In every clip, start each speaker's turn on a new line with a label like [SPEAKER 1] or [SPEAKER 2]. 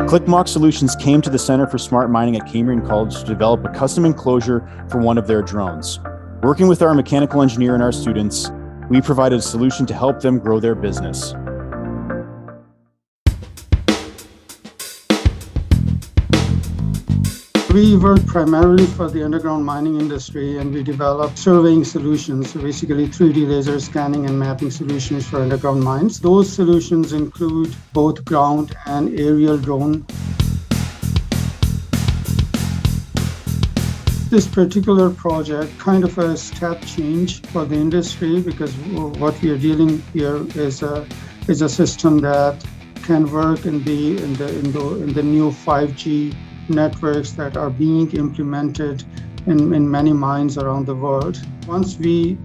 [SPEAKER 1] ClickMock Solutions came to the Center for Smart Mining at Cambrian College to develop a custom enclosure for one of their drones. Working with our mechanical engineer and our students, we provided a solution to help them grow their business.
[SPEAKER 2] We work primarily for the underground mining industry, and we develop surveying solutions, so basically 3D laser scanning and mapping solutions for underground mines. Those solutions include both ground and aerial drone. This particular project kind of a step change for the industry, because what we are dealing here is a system that can work in the new 5G networks that are being implemented in many mines around the world. Once we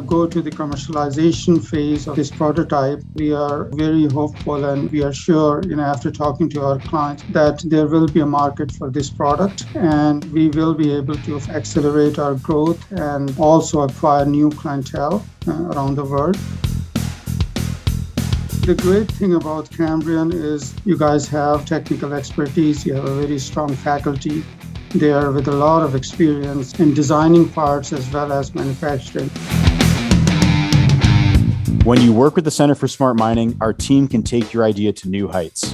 [SPEAKER 2] go to the commercialization phase of this prototype, we are very hopeful, and we are sure, after talking to our clients, that there will be a market for this product, and we will be able to accelerate our growth and also acquire new clientele around the world. The great thing about Cambrian is you guys have technical expertise. You have a very strong faculty there with a lot of experience in designing parts as well as manufacturing.
[SPEAKER 1] When you work with the Center for Smart Mining, our team can take your idea to new heights.